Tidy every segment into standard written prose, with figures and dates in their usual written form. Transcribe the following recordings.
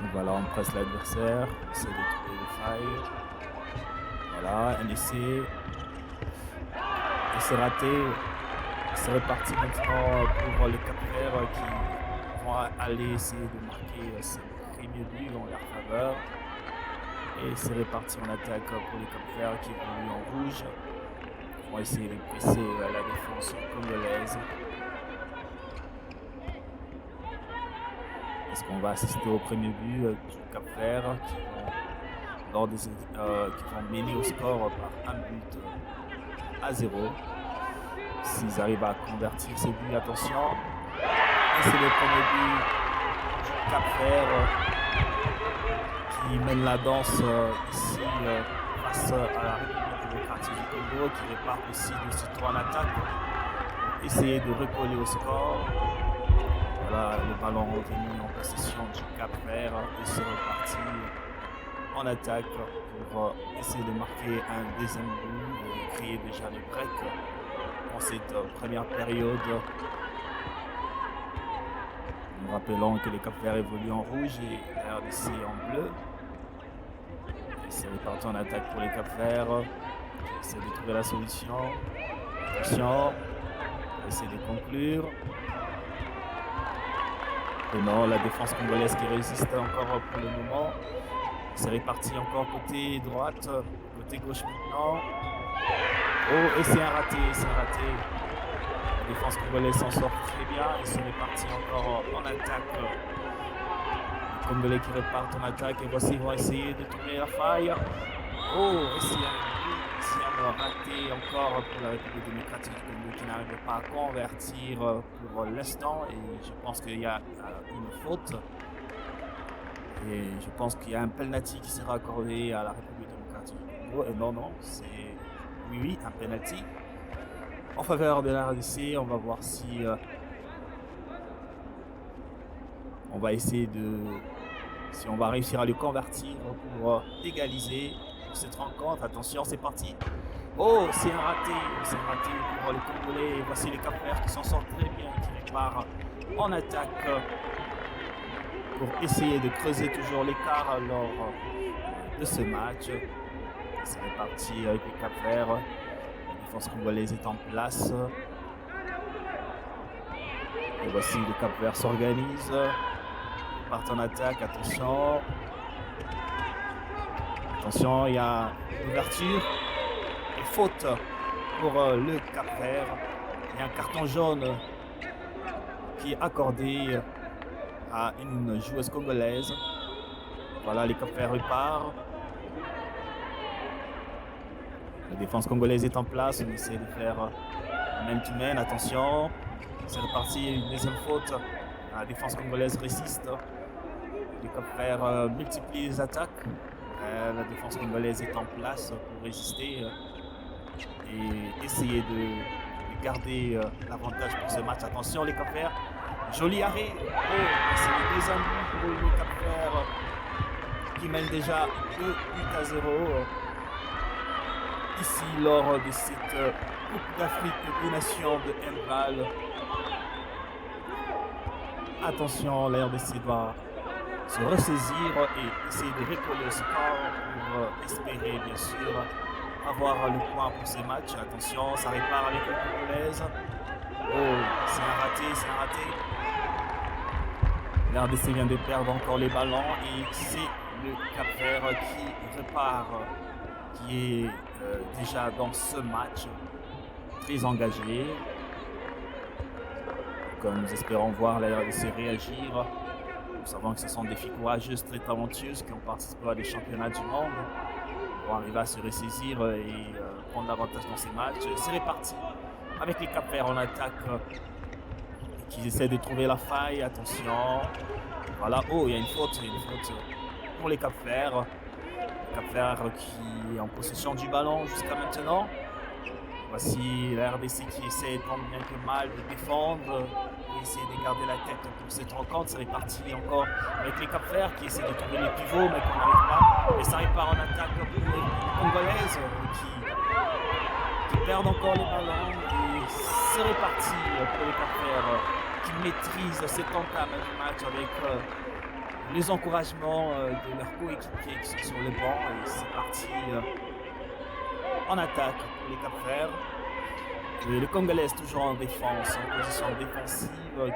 Donc voilà, on presse l'adversaire, on essaie de trouver les failles. Voilà, un essai. Et c'est raté. C'est reparti maintenant pour les Cap-Verts qui vont aller essayer de marquer ce premier but en leur faveur. Et c'est reparti en attaque pour les Cap-Verts qui évoluent en rouge. Ils vont essayer de presser la défense congolaise. Est-ce qu'on va assister au premier but du Cap-Vert qui vont mener au score par un but à 0. S'ils arrivent à convertir ces buts, attention. Et c'est le premier but du Cap-Vert qui mène la danse ici face à la République démocratique du Congo, qui repart aussi de sitôt en attaque pour essayer de recoller au score. Voilà, le ballon revenu en possession du Cap-Vert et c'est reparti en attaque pour essayer de marquer un deuxième but et créer déjà le break dans cette première période. Nous rappelons que les Cap-Verts évoluent en rouge et la RDC en bleu. Et c'est reparti en attaque pour les Cap-Verts qui essaient de trouver la solution. Attention, on va essayer de conclure. Et non, la défense congolaise qui résiste encore pour le moment. C'est reparti encore côté droite, côté gauche maintenant. Oh, et c'est un raté, c'est un raté. La défense congolaise s'en sort très bien et c'est reparti encore en attaque. Les Congolais qui repartent en attaque et voici, ils vont essayer de trouver la faille. Oh, et c'est un raté encore pour la République démocratique du Congo qui n'arrive pas à convertir pour l'instant et je pense qu'il y a une faute. Et je pense qu'il y a un penalty qui sera accordé à la République démocratique du Congo. Et non, c'est oui, un penalty en faveur de la RDC. On va voir si on va essayer si on va réussir à le convertir pour égaliser cette rencontre. Attention, c'est parti. Oh, c'est un raté pour les Congolais. Et voici les Cap-Verts qui s'en sortent très bien, qui repartent en attaque pour essayer de creuser toujours l'écart lors de ce match. C'est reparti avec les Cap-Verts. La défense congolaise est en place. Et voici les Cap-Verts s'organisent. Ils partent en attaque, attention. Attention, il y a une ouverture et faute pour le Cap-Vert. Il y a un carton jaune qui est accordé à une joueuse congolaise. Voilà, les Cap-Verts repartent. La défense congolaise est en place. On essaie de faire man-to-man. Attention, c'est reparti. Une deuxième faute. La défense congolaise résiste. Les Cap-Verts multiplient les attaques. La défense congolaise est en place pour résister et essayer de garder l'avantage pour ce match. Attention, les Cap-Verts. Joli arrêt. Oh, c'est le deuxième but pour les Cap-Verts qui mènent déjà 2 buts à 0. Ici, lors de cette Coupe d'Afrique des Nations de handball. Attention, la RDC va se ressaisir et essayer de recoller le score pour espérer, bien sûr, avoir le point pour ces matchs. Attention, ça répare avec l'équipe congolaise. Oh, c'est un raté. La RDC vient de perdre encore les ballons et c'est le Cap-Vert qui repart, qui est déjà dans ce match très engagé. Comme nous espérons voir la RDC réagir. Nous savons que ce sont des filles courageuses, très talentueuses qui ont participé à des championnats du monde. Ils vont arriver à se ressaisir et prendre l'avantage dans ces matchs. C'est reparti avec les Cap-Verts en attaque qui essaient de trouver la faille. Attention. Voilà. Oh, il y a une faute pour les Cap-Verts. Les Cap-Verts qui est en possession du ballon jusqu'à maintenant. Voici la RDC qui essaie tant bien que mal de défendre et essayer de garder la tête pour cette rencontre. C'est reparti encore avec les Cap-Verts qui essaient de trouver les pivots mais qu'on n'arrive pas. Et ça repart en attaque pour les Congolaises qui perdent encore les ballons. Et c'est reparti pour les Cap-Verts qui maîtrisent cette entame du match avec les encouragements de leurs coéquipiers qui sont sur le banc. Et c'est parti en attaque pour les Cap-Verts. Et le Congolais toujours en défense, en position défensive,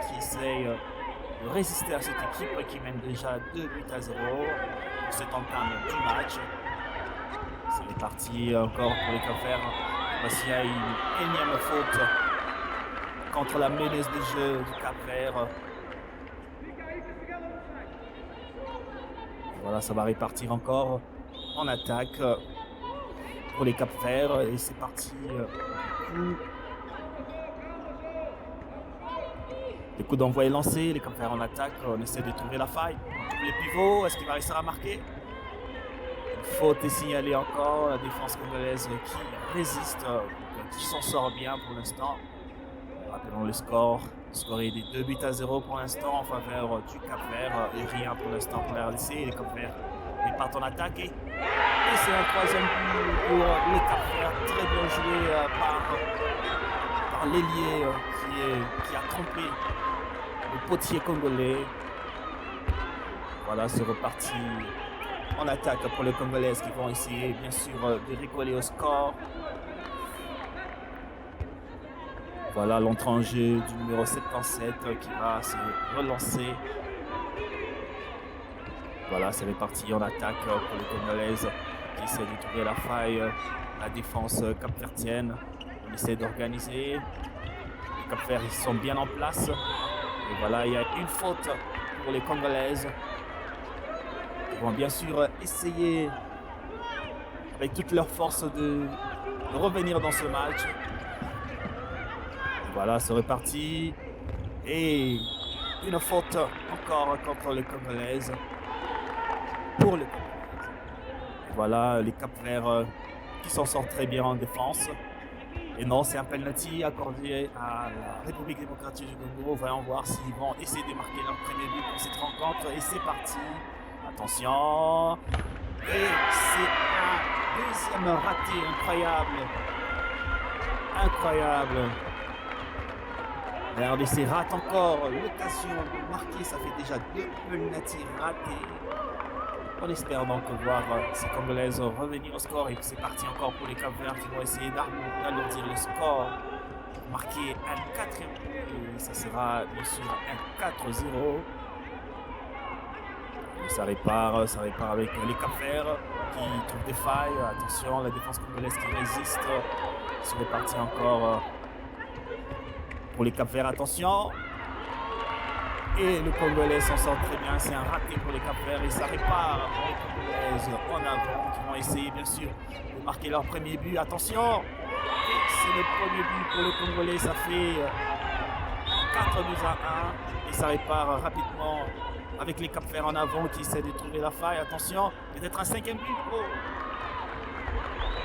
qui essaye de résister à cette équipe qui mène déjà 2-0 pour cette entame du match. C'est parti encore pour les Cap-Verts. Voici il y a une énième faute contre la meneuse de jeu du Cap-Vert. Voilà, ça va repartir encore en attaque pour les Cap-Verts. Et c'est parti. Les coups d'envoi est lancé, les Cap-Verts en attaque, on essaie de trouver la faille. On trouve les pivots, est-ce qu'il va réussir à marquer? Une faute est signalée encore, la défense congolaise qui résiste, qui s'en sort bien pour l'instant. Rappelons le score. Le score est de 2-0 pour l'instant en faveur du Cap-Vert et rien pour l'instant pour la RDC. Les Cap-Verts partent en attaque et c'est un troisième but pour les Cap-Verts. Très bien joué par l'ailier qui a trompé le potier congolais. Voilà, c'est reparti en attaque pour les Congolais qui vont essayer bien sûr de recoller au score. Voilà l'entrée en jeu du numéro 77 qui va se relancer. Voilà, c'est reparti en attaque pour les Congolaises qui essaient de trouver la faille. La défense capverdienne, on essaie d'organiser. Les Cap-Verts, ils sont bien en place. Et voilà, il y a une faute pour les Congolaises. Ils vont bien sûr essayer avec toute leur force de revenir dans ce match. Voilà, c'est reparti. Et une faute encore contre les Congolaises. Pour les Congolaises. Voilà, les Cap-Verts qui s'en sortent très bien en défense. Et non, c'est un penalty accordé à la République démocratique du Congo. Voyons voir s'ils vont essayer de marquer leur premier but pour cette rencontre. Et c'est parti. Attention. Et c'est un deuxième raté incroyable. Incroyable. La RDC rate encore l'occasion de marquer. Ça fait déjà 2 penalty ratés. On espère donc voir ces Congolaises revenir au score. Et c'est parti encore pour les Cap-Verts qui vont essayer d'alourdir le score. Marquer un 4e but. Et ça sera bien sûr un 4-0. Ça répare avec les Cap-Verts qui trouvent des failles. Attention, la défense congolaise qui résiste. C'est reparti encore pour les Cap-Verts. Attention. Et le Congolais s'en sort très bien. C'est un raté pour les Cap-Verts et ça répare pour les Congolaises en avant qui vont essayer bien sûr de marquer leur premier but. Attention. Et c'est le premier but pour les Congolais. Ça fait 4-1 et ça répare rapidement avec les Cap-Verts en avant qui essaient de trouver la faille. Attention, peut-être un 5e but. Oh.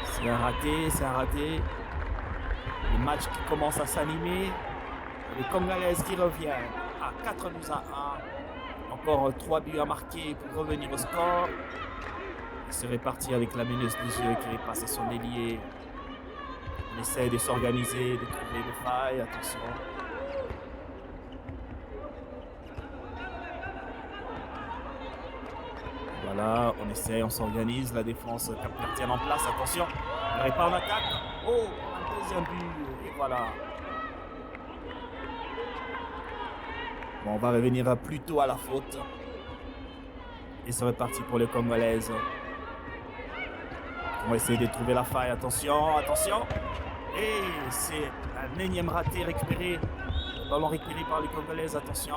C'est un raté. Le match qui commence à s'animer. Les Congolaises qui reviennent à 4-1. Encore 3 buts à marquer pour revenir au score. C'est reparti avec la meneuse des jeux qui repasse à son ailier. On essaie de s'organiser, de trouver des failles. Attention. Voilà, on essaie, on s'organise, la défense capverdienne en place, attention, elle répare l'attaque, oh, un deuxième but, et voilà. Bon, on va revenir plus tôt à la faute. Et c'est reparti pour les Congolaises. On va essayer de trouver la faille, attention. Et c'est un énième raté récupéré, le ballon récupéré par les Congolaises, attention.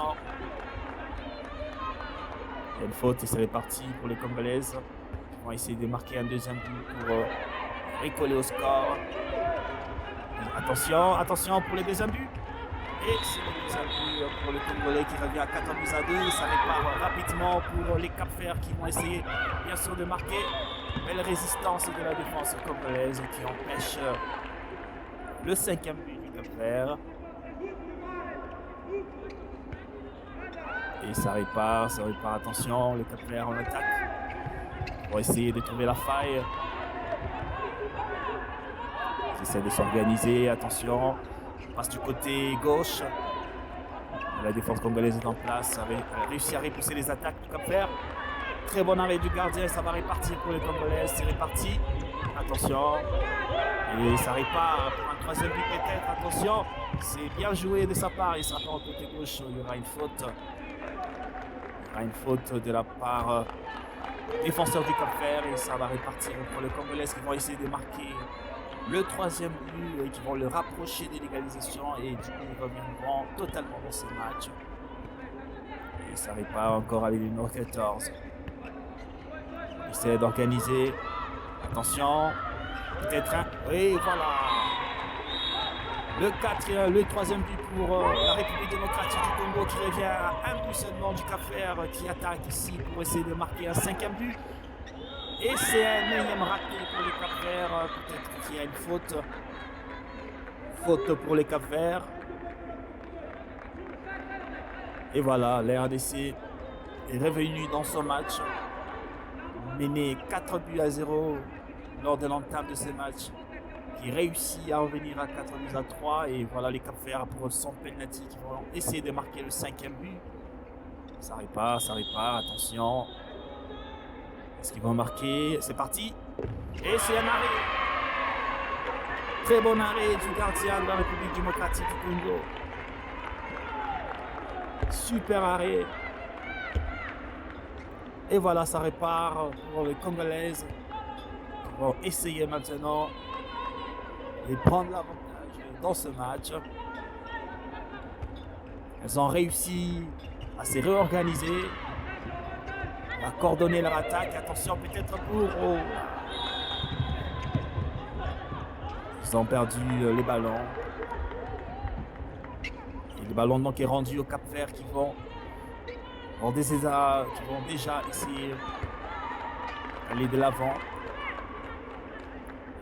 Il y a une faute et c'est reparti pour les Congolaises. Ils vont essayer de marquer un deuxième but pour recoller au score. Attention pour le deuxième but. Et c'est le deuxième but pour le Congolais qui revient à 4-2. Ça répare rapidement pour les Cap-Verts qui vont essayer bien sûr de marquer. Belle résistance de la défense congolaise qui empêche le 5e but du Cap-Vert. Et ça répare, attention, le Cap-Vert en attaque. On va essayer de trouver la faille. Ils essaient de s'organiser, attention. On passe du côté gauche. La défense congolaise est en place, a réussi à repousser les attaques du Cap-Vert. Très bon arrêt du gardien, ça va répartir pour les Congolais, c'est réparti. Attention, et ça répart pour un troisième but peut-être, attention, c'est bien joué de sa part, il sera pas en côté gauche, il y aura une faute. Il y aura une faute de la part défenseur du Cap-Vert et ça va répartir pour les Congolais qui vont essayer de marquer le troisième but et qui vont le rapprocher de l'égalisation et du coup ils reviendront totalement dans ce match. Et ça répare encore avec le numéro 14. On essaie d'organiser. Attention. Peut-être un. Oui, voilà. Le troisième but pour la République démocratique du Congo qui revient à un but seulement du Cap-Vert qui attaque ici pour essayer de marquer un cinquième but. Et c'est un énième raté pour les Cap-Verts. Peut-être qu'il y a une faute. Faute pour les Cap-Verts. Et voilà, la RDC est revenue dans ce match. Mené 4 buts à 0 lors de l'entame de ce match. Qui réussit à revenir à 4 buts à 3. Et voilà les Cap-Verts pour son penalty qui vont essayer de marquer le cinquième but. Ça répare, attention. Est-ce qu'ils vont marquer? C'est parti. Et c'est un arrêt. Très bon arrêt du gardien de la République démocratique du Congo. Super arrêt. Et voilà, ça répare pour les Congolaises qui vont essayer maintenant de prendre l'avantage dans ce match. Elles ont réussi à se réorganiser, à coordonner leur attaque. Attention peut-être pour... Oh. Ils ont perdu les ballons. Et le ballon donc est rendu au Cap-Vert qui vont déjà essayer d'aller de l'avant.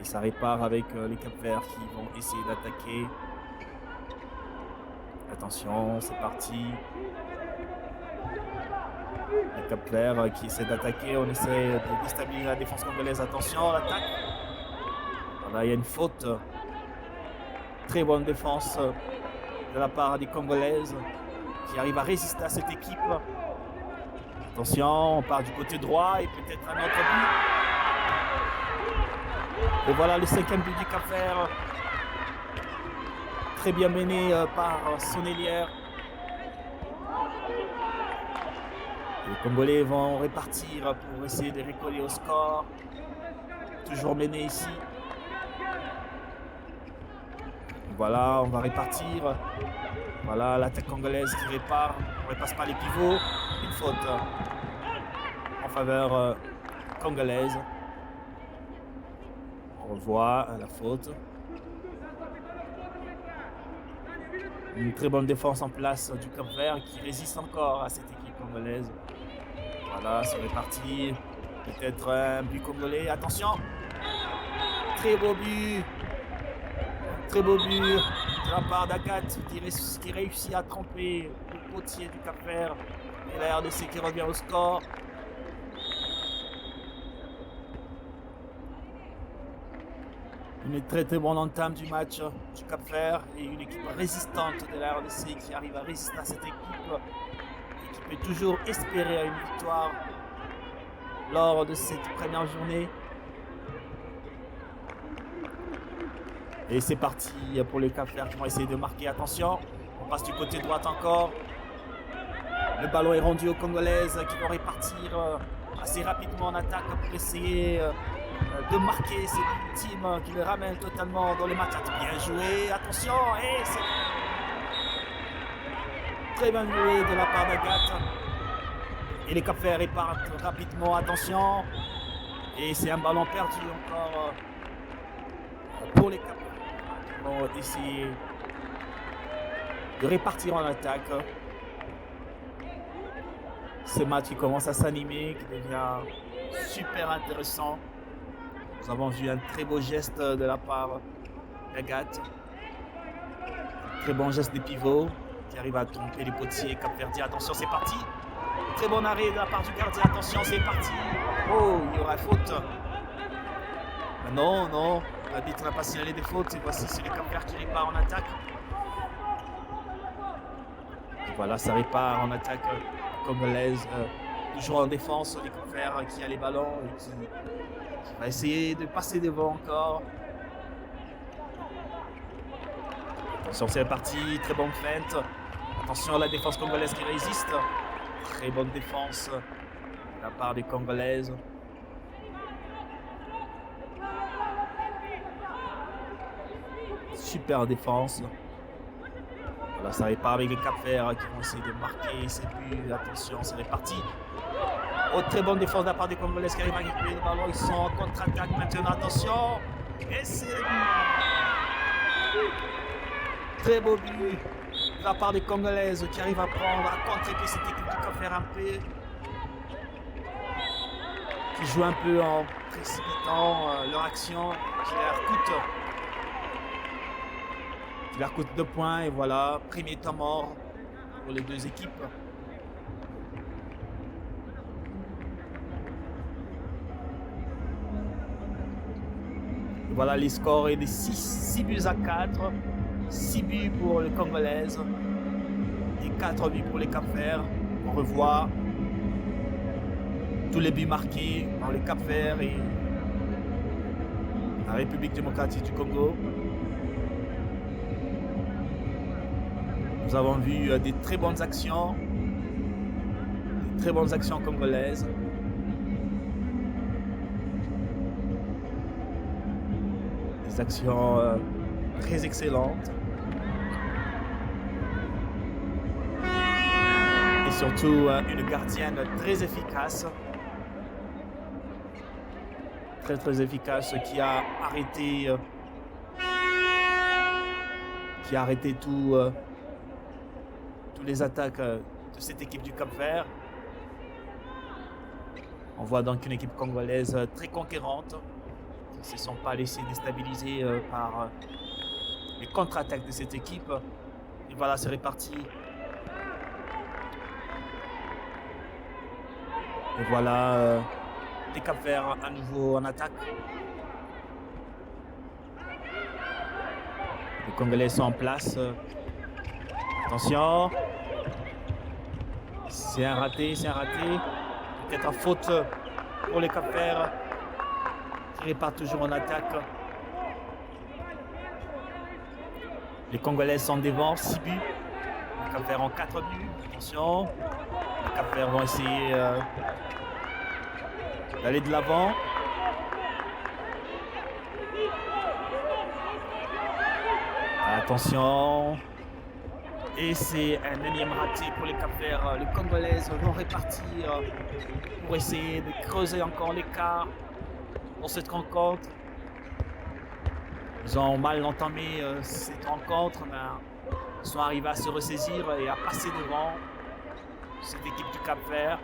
Et ça répare avec les Cap-Verts qui vont essayer d'attaquer. Attention, c'est parti. Les Cap-Verts qui essaient d'attaquer. On essaie de déstabiliser la défense congolaise. Attention, l'attaque. Voilà, il y a une faute. Très bonne défense de la part des Congolaises qui arrivent à résister à cette équipe. Attention, on part du côté droit et peut-être un autre but. Et voilà le cinquième but du Cap-Vert. Très bien mené par son ailière. Les Congolais vont repartir pour essayer de recoller au score. Toujours mené ici. Voilà, on va repartir. Voilà l'attaque congolaise qui répare. On ne repasse pas les pivots. Une faute en faveur congolaise. On revoit la faute. Une très bonne défense en place du Cap-Vert qui résiste encore à cette équipe congolaise. Voilà, c'est reparti. Peut-être un but congolais. Attention. Très beau but. Très beau but de la part d'Agat qui réussit à tromper le potier du Cap-Vert. Et la RDC qui revient au score. Une très très bonne entame du match du Cap-Vert et une équipe résistante de la RDC qui arrive à résister à cette équipe et qui peut toujours espérer une victoire lors de cette première journée. Et c'est parti pour les Cap-Verts qui vont essayer de marquer. Attention, on passe du côté droit encore. Le ballon est rendu aux Congolaises qui vont répartir assez rapidement en attaque pour essayer de marquer cette team qui le ramène totalement dans le match. Bien joué, attention, et c'est très bien joué de la part d'Agathe. Et les Cap-Verts répartent rapidement, attention. Et c'est un ballon perdu encore pour les Cap-Verts. On va essayer de répartir en attaque. Ce match qui commence à s'animer, qui devient super intéressant. Nous avons vu un très beau geste de la part d'Agathe. Un très bon geste des pivots qui arrive à tromper les potiers capverdiens. Attention, c'est parti. Très bon arrêt de la part du gardien. Attention, c'est parti. Oh, il y aura faute. Non, non. L'arbitre n'a pas signalé des fautes. Et voici, c'est les Cap-Verts qui réparent en attaque. Et Voilà, ça répare en attaque congolaise. Toujours en défense, les Cap-Verts qui a les ballons et qui va essayer de passer devant encore. Attention, c'est parti, très bonne feinte. Attention à la défense congolaise qui résiste. Très bonne défense de la part des Congolaises. Super défense. Voilà, ça répare avec les Cap-Verts qui vont essayer de marquer ces buts. Attention, c'est reparti. Oh, très bonne défense de la part des Congolaises qui arrivent à récupérer le ballon. Ils sont en contre-attaque maintenant. Attention. Et c'est le but. Très beau but de la part des Congolaises qui arrivent à prendre, à contrer cette équipe du Cap-Vert un peu. Qui joue un peu en précipitant leur action, qui leur coûte 2 points. Et voilà, premier temps mort pour les deux équipes. Et voilà, les scores est de 6 buts à 4. 6 buts pour les Congolaises et 4 buts pour les Cap-Verts. On revoit tous les buts marqués par les Cap-Verts et la République démocratique du Congo. Nous avons vu des très bonnes actions congolaises. Des actions très excellentes. Et surtout une gardienne très efficace. Très efficace qui a arrêté tous les attaques de cette équipe du Cap-Vert. On voit donc une équipe congolaise très conquérante qui ne se sont pas laissés déstabiliser par les contre-attaques de cette équipe. Et voilà, c'est reparti. Et voilà, les Cap-Verts à nouveau en attaque. Les Congolais sont en place. Attention. C'est un raté. Peut-être en faute pour les Cap-Verts qui repartent toujours en attaque. Les Congolais sont devant, 6 buts. Les Cap-Verts ont 4 buts. Attention. Les Cap-Verts vont essayer d'aller de l'avant. Attention. Et c'est un énième raté pour les Cap-Verts. Les Congolaises vont repartir pour essayer de creuser encore l'écart pour cette rencontre. Ils ont mal entamé cette rencontre, mais ils sont arrivés à se ressaisir et à passer devant cette équipe du Cap-Vert.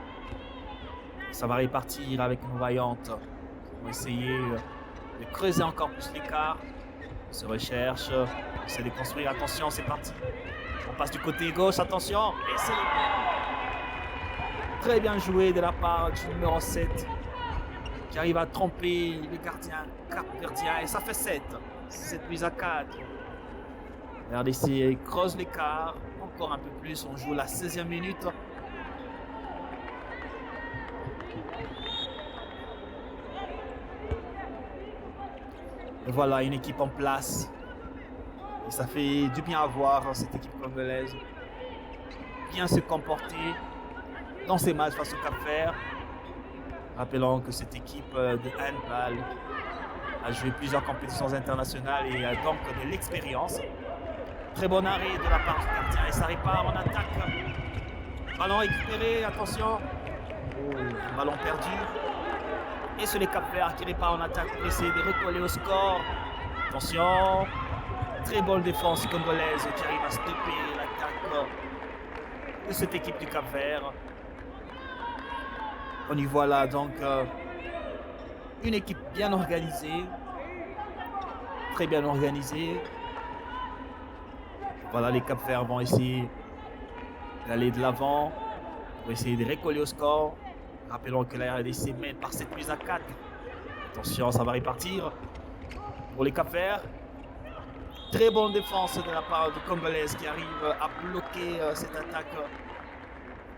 Ça va repartir avec une variante. Ils vont essayer de creuser encore plus l'écart. Ils se recherchent, ils essaient de construire. Attention, c'est parti. On passe du côté gauche, attention. Et c'est le but. Très bien joué de la part du numéro 7 qui arrive à tromper le gardien cap-verdien. Et ça fait 7 buts à 4. RDC creuse l'écart. Encore un peu plus. On joue la 16e minute. Et voilà, une équipe en place. Et ça fait du bien à voir cette équipe congolaise bien se comporter dans ces matchs face au Cap-Vert. Rappelons que cette équipe de handball a joué plusieurs compétitions internationales et a donc de l'expérience. Très bon arrêt de la part du gardien et ça répare en attaque. Ballon récupéré, attention. Un ballon perdu. Et c'est les Cap-Verts qui réparent en attaque pour essayer de recoller au score. Attention. Très bonne défense congolaise qui arrive à stopper l'attaque de cette équipe du Cap-Vert. On y voit là donc une équipe bien organisée. Très bien organisée. Voilà, les Cap-Verts vont essayer d'aller de l'avant pour essayer de recoller au score. Rappelons que la RDC mène par 7 buts à 4. Attention, ça va repartir pour les Cap-Verts. Très bonne défense de la part de Congolaise qui arrive à bloquer cette attaque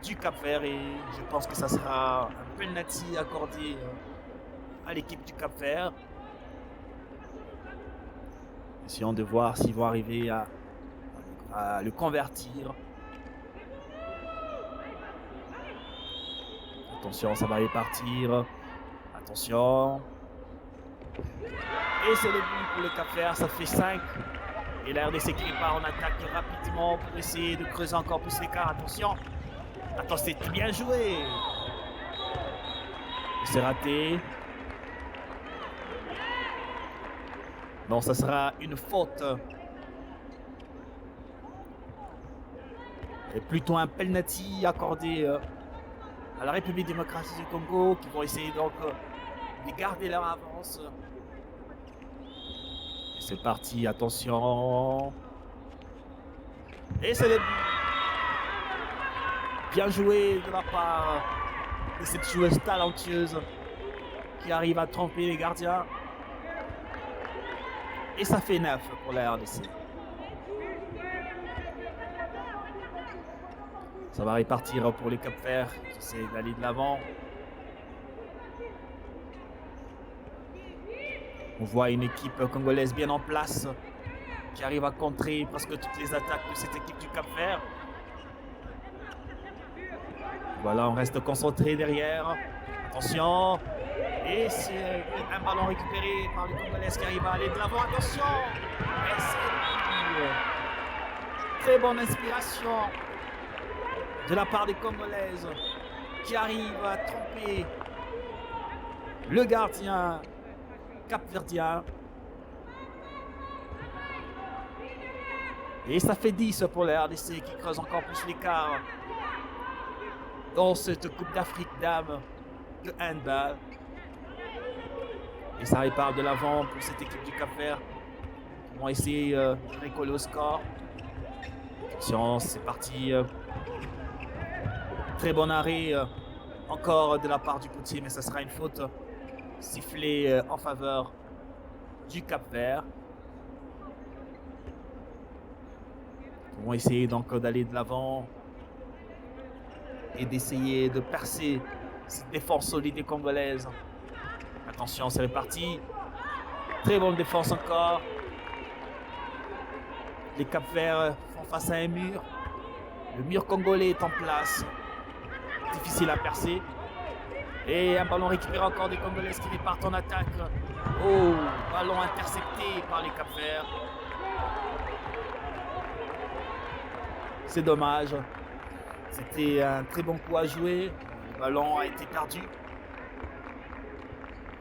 du Cap-Vert et je pense que ça sera un penalty accordé à l'équipe du Cap-Vert. Essayons de voir s'ils vont arriver à le convertir. Attention, ça va aller partir. Attention. Et c'est le but pour le Cap-Vert, ça fait 5. Et la RDC qui part en attaque rapidement pour essayer de creuser encore plus l'écart. Attention. Attends, c'est bien joué. C'est raté. Non, ça sera une faute. Et plutôt un penalty accordé à la République démocratique du Congo qui vont essayer donc de garder leur avance. Et c'est parti, attention. Et c'est le but. Bien joué de la part de cette joueuse talentueuse qui arrive à tromper les gardiens. Et ça fait 9 pour la RDC. Ça va repartir pour les Cap-Verts qui essaient d'aller de l'avant. On voit une équipe congolaise bien en place qui arrive à contrer presque toutes les attaques de cette équipe du Cap-Vert. Voilà, on reste concentré derrière. Attention. Et c'est un ballon récupéré par les Congolaises qui arrivent à aller de l'avant. Attention. Et c'est très bonne inspiration de la part des Congolaises qui arrivent à tromper le gardien capverdien. Et ça fait 10 pour la RDC qui creuse encore plus l'écart dans cette Coupe d'Afrique dames de handball. Et ça repart de l'avant pour cette équipe du Cap-Vert. Ils vont essayer de récoller au score. Attention, c'est parti. Très bon arrêt encore de la part du potier, mais ça sera une faute sifflée en faveur du Cap-Vert. Ils vont essayer donc d'aller de l'avant et d'essayer de percer cette défense solide et congolaise. Attention, c'est reparti. Très bonne défense encore. Les Cap-Verts font face à un mur. Le mur congolais est en place. Difficile à percer. Et un ballon récupéré encore des Congolaises qui repartent en attaque. Oh, ballon intercepté par les Cap-Verts. C'est dommage. C'était un très bon coup à jouer. Le ballon a été perdu.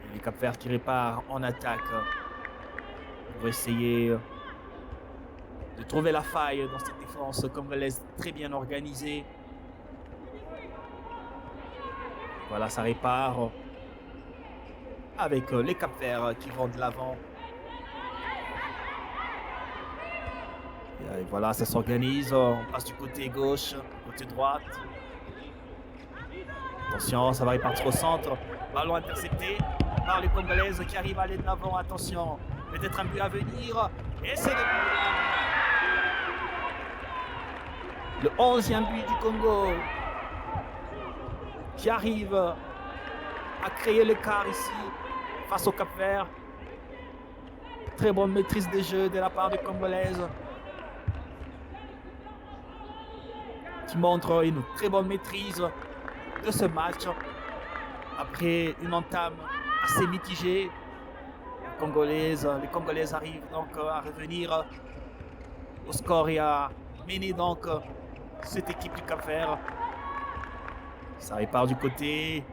Et les Cap-Verts qui réparent en attaque pour essayer de trouver la faille dans cette défense congolaise très bien organisée. Voilà, ça répare avec les Cap-Verts qui vont de l'avant. Et voilà, ça s'organise. On passe du côté gauche, côté droite. Attention, ça va repartir au centre. Ballon intercepté par les Congolaises qui arrivent à aller de l'avant. Attention, peut-être un but à venir. Et c'est le 11e but du Congo qui arrive à créer l'écart ici face au Cap-Vert. Très bonne maîtrise des jeux de la part des Congolaises qui montre une très bonne maîtrise de ce match après une entame assez mitigée. Les Congolaises arrivent donc à revenir au score et à mener donc cette équipe du Cap-Vert. Ça repart du côté.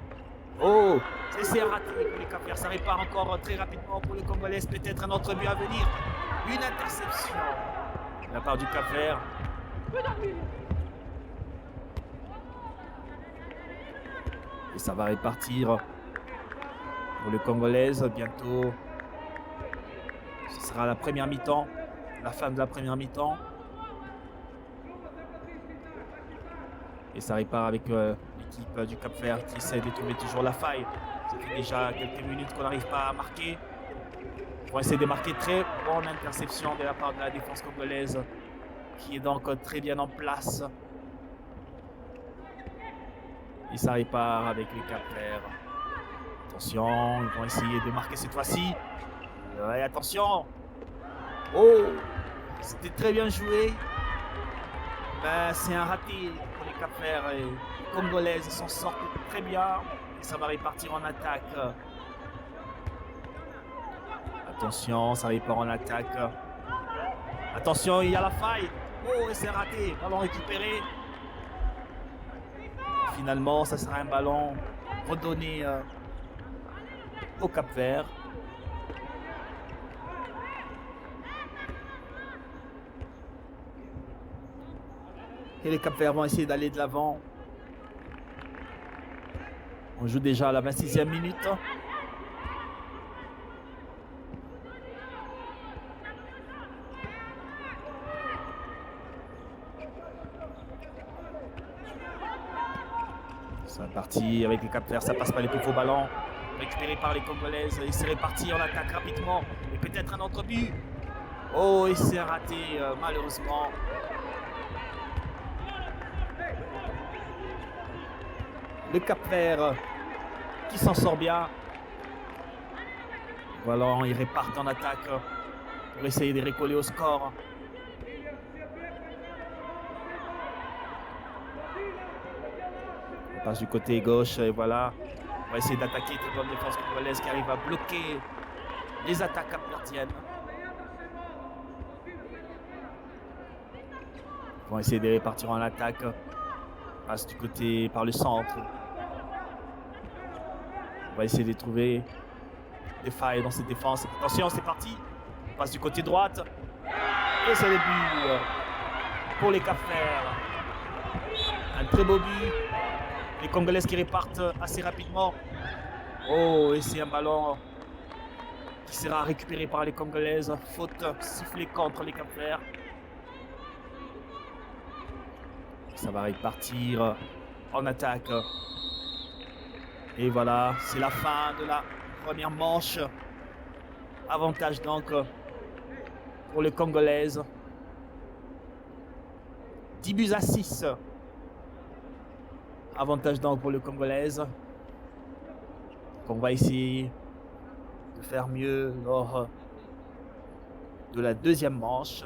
Oh, c'est raté pour les Cap-Verts. Ça repart encore très rapidement pour les Congolaises. Peut-être un autre but à venir. Une interception de la part du Cap-Vert. Et ça va repartir pour les Congolaises. Bientôt, ce sera la première mi-temps. La fin de la première mi-temps. Et ça repart avec l'équipe du Cap-Vert qui essaie de trouver toujours la faille. Ça fait déjà quelques minutes qu'on n'arrive pas à marquer. vont essayer de marquer. Très bonne interception de la part de la défense congolaise qui est donc très bien en place. Et ça répare avec les Cap-Verts. Attention, ils vont essayer de marquer cette fois-ci. Ouais, attention. Oh, c'était très bien joué. Ben, c'est un raté pour les Cap-Verts. Et les Congolaises s'en sortent très bien. Et ça va repartir en attaque. Attention, ça repart en attaque. Attention, il y a la faille. Oh, et c'est raté. Ballon récupéré. Finalement, ça sera un ballon redonné au Cap-Vert. Et les Cap-Verts vont essayer d'aller de l'avant. On joue déjà à la 26e minute. C'est parti avec les Cap-Verts, ça passe pas les plus faux ballons. Récupéré par les Congolaises et c'est reparti en attaque rapidement. Et peut-être un autre but. Oh, et c'est raté malheureusement. Le Cap-Vert qui s'en sort bien. Voilà, ils repartent en attaque pour essayer de recoller au score. On passe du côté gauche et voilà. On va essayer d'attaquer toute bonne défense congolaise qui arrive à bloquer les attaques capverdiennes. Ils vont essayer de repartir en attaque. On passe du côté par le centre. On va essayer de trouver des failles dans cette défense. Attention, c'est parti. On passe du côté droite. Et c'est le but pour les Cap-Verts. Un très beau but. Les Congolaises qui repartent assez rapidement. Oh, et c'est un ballon qui sera récupéré par les Congolaises. Faute sifflée contre les Cap-Verts. Ça va repartir en attaque. Et voilà, c'est la fin de la première manche. Avantage donc pour les Congolaises. 10 buts à 6. Avantage donc pour les Congolaises. Donc on va essayer de faire mieux lors de la deuxième manche.